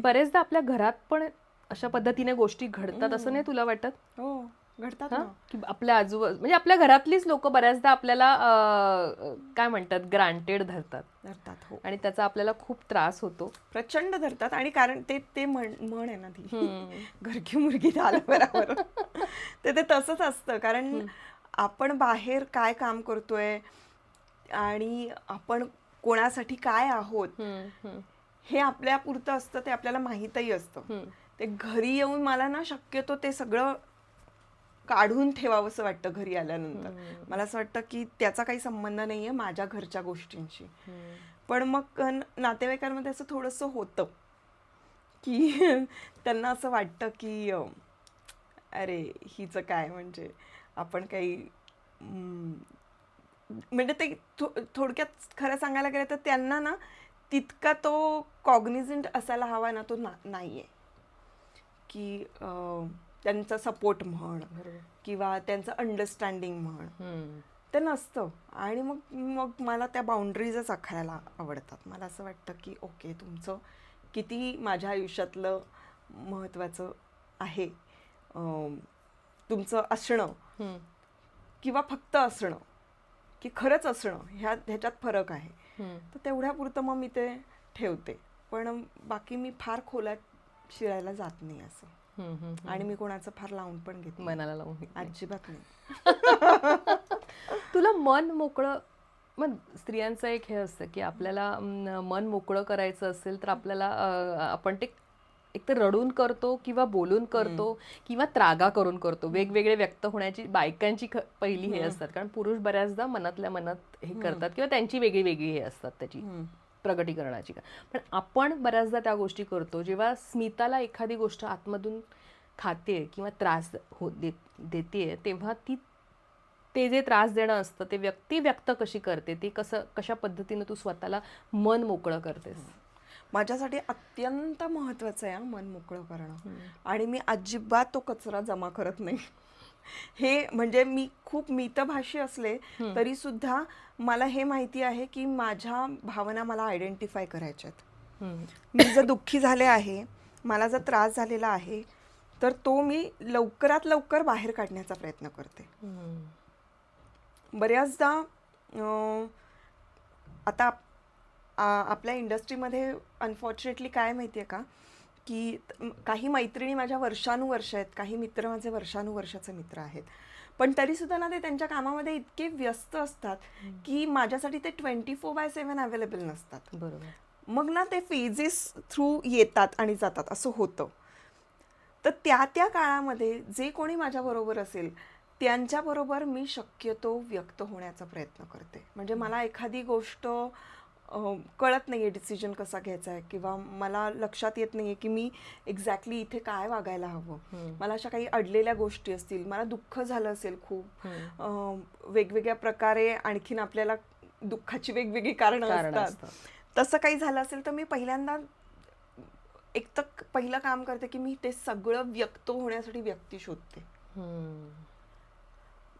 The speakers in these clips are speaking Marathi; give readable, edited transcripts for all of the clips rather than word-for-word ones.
बरेचदा आपल्या घरात पण अशा पद्धतीने गोष्टी घडतात असं नाही तुला वाटत? हो, घडतात हा ना. की आपल्या आजूबाजू म्हणजे आपल्या घरातलीच लोक बऱ्याचदा आपल्याला काय म्हणतात ग्रांटेड धरतात धरतात, हो. आणि त्याचा आपल्याला खूप त्रास होतो. प्रचंड धरतात आणि कारण ते ते म्हण आहे ना ती हम्म. घर की मुर्गी दाल बराबर. ते तसंच असतं कारण आपण बाहेर काय काम करतोय आणि आपण कोणासाठी काय आहोत हम्म, हम्म, हे आपल्या पुरतं असतं, ते आपल्याला माहीतही असतं. हम्म, ते घरी येऊन मला ना शक्यतो ते सगळं काढून ठेवावंसं वाटतं घरी आल्यानंतर. हम्म, मला असं वाटतं की त्याचा काही संबंध नाहीये माझ्या घरच्या गोष्टींशी. हम्म. पण मग नातेवाईकांमध्ये असं थोडंसं होतं की त्यांना असं वाटतं की अरे हिचं काय म्हणजे आपण काही अं, म्हणजे ते थोडक्यात खरं सांगायला गेलं तर त्यांना ना तितका तो कॉग्निझंट असायला हवा ना, तो नाहीये की त्यांचा सपोर्ट म्हण बरोबर. किंवा त्यांचं अंडरस्टँडिंग म्हण हम्म, ते नसतं. आणि मग मग मला त्या बाउंड्रीजच आखायला आवडतात. मला असं वाटतं की ओके, तुमचं किती माझ्या आयुष्यातलं महत्त्वाचं आहे, तुमचं असणं हम्म, किंवा फक्त असणं की खरंच असणं, ह्याच्यात फरक आहे. हम्म, तर तेवढ्यापुरतं मग मी ते ठेवते. पण बाकी मी फार खोलात शिरायला जात नाही असं. हम्म, हम्म, आणि मी कोणाचं फार लावून पण घेत नाही, मनाला लावून घेत नाही. अजिबात नाही. तुला मन मोकळं मग स्त्रियांचं एक हे असतं की आपल्याला मन मोकळं करायचं असेल तर आपल्याला आपण ते एकतर रडून करतो किंवा बोलून करतो किंवा त्रागा करून करतो. वेगवेगळे व्यक्त होण्याची बायकांची पहिली हे असतात, कारण पुरुष बऱ्याचदा मनातल्या मनात हे करतात किंवा त्यांची वेगळी वेगळी हे असतात त्याची प्रगटीकरणाची. पण आपण बऱ्याचदा त्या गोष्टी करतो. जेव्हा स्मिताला एखादी गोष्ट आतमधून खाते किंवा त्रास देते तेव्हा ती ते जे त्रास देणं असतं ते व्यक्ती व्यक्त कशी करते, ते कशा पद्धतीने तू स्वतःला मन मोकळं करतेस? माझ्यासाठी अत्यंत महत्वाचं आहे मन मोकळं करणं. आणि मी अजिबात तो कचरा जमा करत नाही. हे म्हणजे मी खूप मितभाषी असले तरी सुद्धा मला हे माहिती आहे की माझ्या भावना मला आयडेंटिफाय करायच्यात. मी जर दुःखी झाले आहे, मला जर त्रास झालेला आहे, तर तो मी लवकरात लवकर बाहेर काढण्याचा प्रयत्न करते. बऱ्याचदा आता आपल्या इंडस्ट्रीमध्ये अनफॉर्च्युनेटली काय माहिती आहे का, की काही मैत्रिणी माझ्या वर्षानुवर्ष आहेत, काही मित्र माझे वर्षानुवर्षाचे मित्र आहेत, पण तरीसुद्धा ना ते त्यांच्या कामामध्ये इतके व्यस्त असतात की माझ्यासाठी ते 24/7 अवेलेबल नसतात. बरोबर. मग ना ते फेजेस थ्रू येतात आणि जातात, असं होतं. तर त्या काळामध्ये जे कोणी माझ्याबरोबर असेल त्यांच्याबरोबर मी शक्यतो व्यक्त होण्याचा प्रयत्न करते. म्हणजे मला एखादी गोष्ट कळत नाही आहे डिसिजन कसा घ्यायचा आहे, किंवा मला लक्षात येत नाही आहे की मी एक्झॅक्टली इथे काय वागायला हवं. मला अशा काही अडलेल्या गोष्टी असतील, मला दुःख झालं असेल खूप, वेगवेगळ्या प्रकारे आणखीन आपल्याला दुःखाची वेगवेगळी कारणं असतात. तसं काही झालं असेल तर मी पहिल्यांदा एक तर पहिलं काम करते की मी ते सगळं व्यक्त होण्यासाठी व्यक्ती शोधते.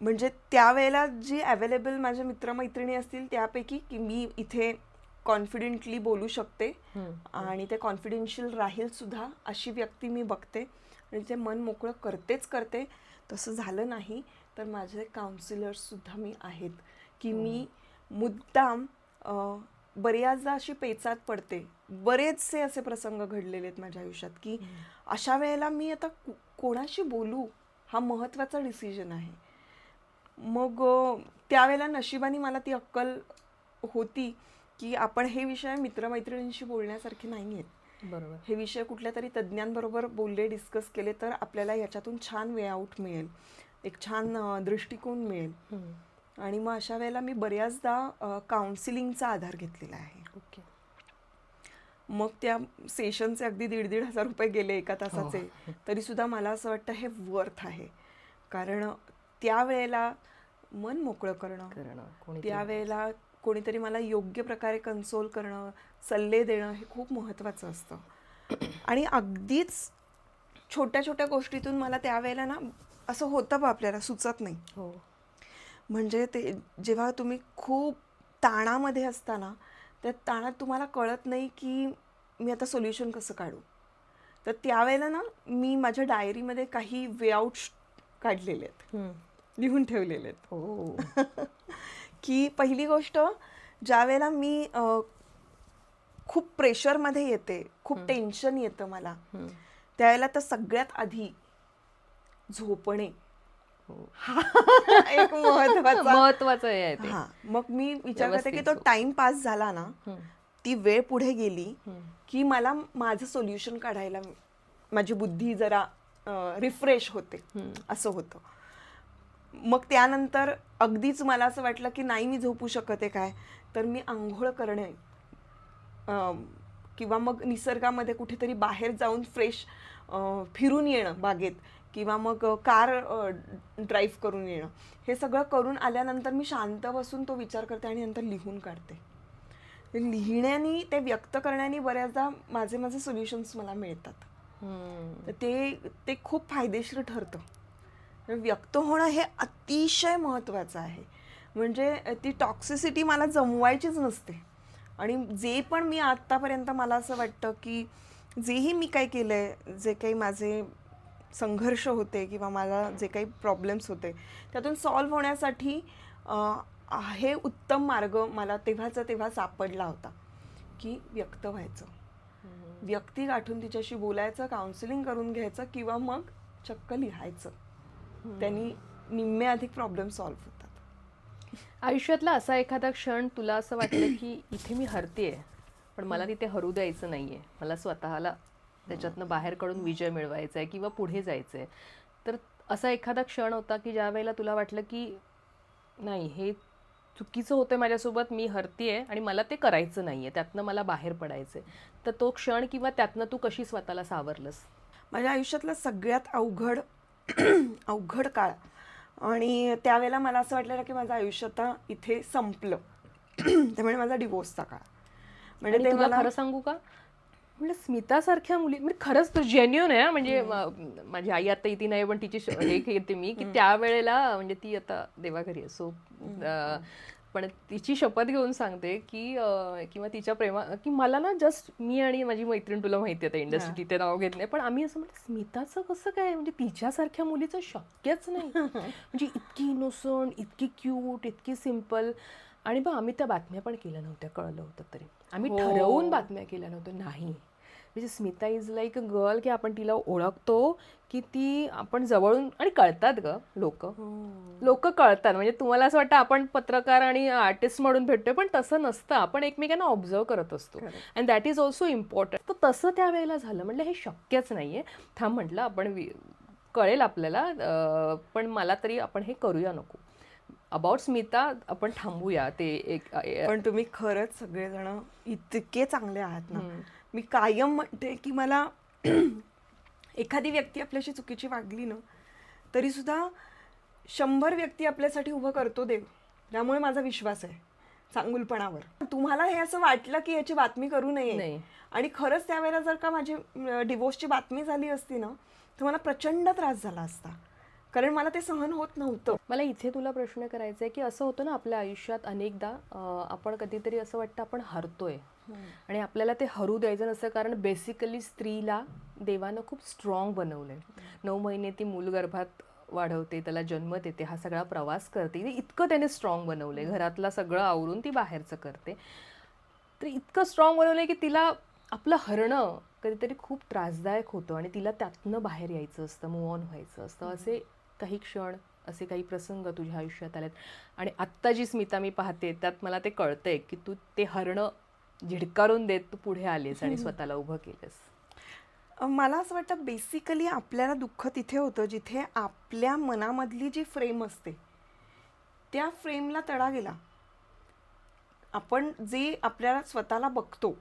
म्हणजे त्यावेळेला जी अवेलेबल माझ्या मित्रमैत्रिणी असतील त्यापैकी की मी इथे कॉन्फिडेंटली बोलू शकते आणि ते कॉन्फिडेन्शियल राहील सुद्धा, अशी व्यक्ती मी बघते आणि ते मन मोकळं करतेच करते. तसं झालं नाही तर माझे काउन्सिलर्स सुद्धा मी आहेत की मी मुद्दाम बऱ्याचदा अशी पेचात पडते. बरेचसे असे प्रसंग घडलेले आहेत माझ्या आयुष्यात की अशा वेळेला मी आता कोणाशी बोलू हा महत्त्वाचा डिसिजन आहे. मग त्यावेळेला नशिबाने मला ती अक्कल होती की आपण हे विषय मित्रमैत्रिणींशी बोलण्यासारखे नाही आहेत. बरोबर. हे विषय कुठल्या तरी तज्ज्ञांबरोबर बोलले, डिस्कस केले तर आपल्याला याच्यातून छान वे आउट मिळेल, एक छान दृष्टिकोन मिळेल. आणि मग अशा वेळेला मी बऱ्याचदा काउन्सिलिंगचा आधार घेतलेला आहे. ओके. मग त्या सेशनचे अगदी 1,500 रुपये गेले एका तासाचे, तरी सुद्धा मला असं वाटतं हे वर्थ आहे. कारण त्यावेळेला मन मोकळं करणं, त्यावेळेला कोणीतरी मला योग्य प्रकारे कन्सोल करणं, सल्ले देणं हे खूप महत्त्वाचं असतं. आणि अगदीच छोट्या छोट्या गोष्टीतून मला त्यावेळेला ना असं होतं बा आपल्याला सुचत नाही. म्हणजे ते जेव्हा तुम्ही खूप ताणामध्ये असताना त्या ताणात तुम्हाला कळत नाही की मी आता सोल्युशन कसं काढू. तर त्यावेळेला ना मी माझ्या डायरीमध्ये काही वे आउट्स काढलेले आहेत, लिहून ठेवलेले आहेत. हो. की पहिली गोष्ट, ज्या वेळेला मी खूप प्रेशरमध्ये येते, खूप टेन्शन येतं मला, त्यावेळेला तर सगळ्यात आधी झोपणे हा एक महत्वाचा. महत्वाचं आहे ते. हा, मग मी विचार करते की व्यवस्थित तो झोप. टाइम पास झाला ना, ती वेळ पुढे गेली की मला माझं सोल्युशन काढायला माझी बुद्धी जरा रिफ्रेश होते, असं होतं. मग त्यानंतर अगदीच मला असं वाटलं की नाही मी झोपू शकत आहे काय, तर मी आंघोळ करणे किंवा मग निसर्गामध्ये कुठेतरी बाहेर जाऊन फ्रेश फिरून येणं बागेत, किंवा मग कार ड्राईव्ह करून येणं, हे सगळं करून आल्यानंतर मी शांत बसून तो विचार करते आणि नंतर लिहून काढते. लिहिण्याने, ते व्यक्त करण्याने बऱ्याचदा माझे सोल्युशन्स मला मिळतात. तर ते खूप फायदेशीर ठरतं. व्यक्त होणं हे अतिशय महत्त्वाचं आहे. म्हणजे ती टॉक्सिसिटी मला जमवायचीच नसते. आणि जे पण मी आत्तापर्यंत, मला असं वाटतं की जेही मी काय केलं आहे, जे काही माझे संघर्ष होते किंवा मला जे काही प्रॉब्लेम्स होते, त्यातून सॉल्व्ह होण्यासाठी हे उत्तम मार्ग मला तेव्हा सापडला होता की व्यक्त व्हायचं, व्यक्ती गाठून तिच्याशी बोलायचं, काउन्सिलिंग करून घ्यायचं, किंवा मग चक्क लिहायचं. त्यांनी निम्मे अधिक प्रॉब्लेम सॉल्व्ह होतात. आयुष्यातला असा एखादा क्षण तुला असं वाटलं की इथे मी हरतेय, पण मला तिथे हरू द्यायचं नाहीये, मला स्वतःला त्याच्यातनं बाहेर काढून विजय मिळवायचा आहे किंवा पुढे जायचंय, तर असा एखादा क्षण होता की ज्या वेळेला तुला वाटलं की नाही, हे चुकीचं होतंय माझ्यासोबत, मी हरतेय आणि मला ते करायचं नाहीये, त्यातनं मला बाहेर पडायचंय, तर तो क्षण किंवा त्यातनं तू कशी स्वतःला सावरलंस? माझ्या आयुष्यातला सगळ्यात अवघड काळ, आणि त्यावेळेला मला असं वाटलेलं की माझं आयुष्य आता इथे संपलं. त्यामुळे माझा डिवोर्सचा काळ. म्हणजे आणि ते तुला मला खरं सांगू का, म्हणजे स्मितासारख्या मुली, म्हणजे खरंच तो जेन्युन आहे. म्हणजे माझी आई आता इथे नाही, पण तिची हे घेते मी की त्यावेळेला, म्हणजे ती आता देवाघरी आहे, सो पण तिची शपथ घेऊन सांगते की किंवा तिच्या प्रेमा की मला ना, जस्ट मी आणि माझी मैत्रीण, तुला माहिती आहे इंडस्ट्री, तिथे नाव घेत नाही, पण आम्ही असं म्हटलं स्मिताचं कसं काय, म्हणजे तिच्यासारख्या मुलीचं शक्यच नाही. म्हणजे इतकी इनोसंट, इतकी क्यूट, इतकी सिम्पल. आणि मग आम्ही त्या बातम्या पण केल्या नव्हत्या, कळलं होतं तरी आम्ही ठरवून बातम्या केल्या नव्हत्या. नाही, म्हणजे Smita is like a girl, की आपण तिला ओळखतो, की ती आपण जवळून, आणि कळतात ग लोक कळतात. म्हणजे तुम्हाला असं वाटतं आपण पत्रकार आणि आर्टिस्ट म्हणून भेटतोय, पण तसं नसतं. आपण एकमेकांना ऑब्झर्व करत असतो, and that is also important. तर तसं त्यावेळेला झालं. म्हटलं हे शक्यच नाहीये, थांब म्हटलं आपण कळेल आपल्याला, पण मला तरी आपण हे करूया नको. अबाउट स्मिता आपण थांबूया. ते एक पण तुम्ही खरंच सगळेजण इतके चांगले आहात ना. मी कायम म्हणते की मला एखादी व्यक्ती आपल्याशी चुकीची वागली ना, तरी सुद्धा 100 व्यक्ती आपल्यासाठी उभं करतो देव. त्यामुळे माझा विश्वास आहे चांगुलपणावर. तुम्हाला हे असं वाटलं की याची बातमी करू नये, आणि खरंच त्यावेळेला जर का माझी डिवोर्सची बातमी झाली असती ना, तर मला प्रचंड त्रास झाला असता, कारण मला ते सहन होत नव्हतं. मला इथे तुला प्रश्न करायचा आहे की असं होतं ना आपल्या आयुष्यात अनेकदा, आपण कधीतरी असं वाटतं आपण हरतोय, आणि आपल्याला ते हरू द्यायचं नसतं, कारण बेसिकली स्त्रीला देवानं खूप स्ट्रॉंग बनवलंय. 9 महिने ती मूल गर्भात वाढवते, त्याला जन्म देते, हा सगळा प्रवास करते, इतकं त्याने स्ट्रॉंग बनवलंय, घरातलं सगळं आवरून ती बाहेरचं करते. तर इतकं स्ट्रॉंग बनवलंय की तिला आपलं हरणं कधीतरी खूप त्रासदायक होतं, आणि तिला त्यातनं बाहेर यायचं असतं, मूव्ह ऑन व्हायचं असतं. असे काही क्षण, असे काही प्रसंग तुझ्या आयुष्यात आलेत, आणि आत्ता जी स्मिता मी पाहते त्यात मला ते कळतंय की तू ते हरणं झिडकारून देत तू पुढे आलीस आणि स्वतःला उभं केलंस. मला असं वाटतं बेसिकली आपल्याला दुःख तिथे होतं जिथे आपल्या मनामधली जी फ्रेम असते त्या फ्रेमला तडा गेला. आपण जे आपल्याला स्वतःला बघतो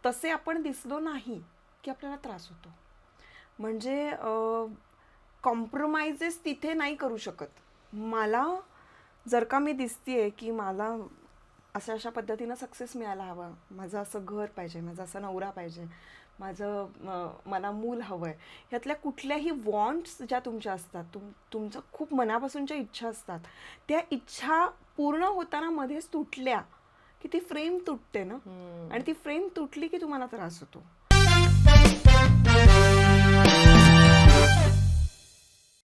तसे आपण दिसलो नाही की आपल्याला त्रास होतो. म्हणजे कॉम्प्रोमाइजेस तिथे नाही करू शकत. मला जर का मी दिसतीये की मला अशा पद्धतीनं सक्सेस मिळायला हवा, माझं असं घर पाहिजे, माझा असा नवरा पाहिजे, मला मूल हवंय, ह्यातल्या कुठल्याही वॉन्ट्स ज्या तुमच्या असतात, तुमचं खूप मनापासूनच्या इच्छा असतात, त्या इच्छा पूर्ण होताना मध्येच तुटल्या की ती फ्रेम तुटते ना, आणि ती फ्रेम तुटली की तुम्हाला त्रास होतो.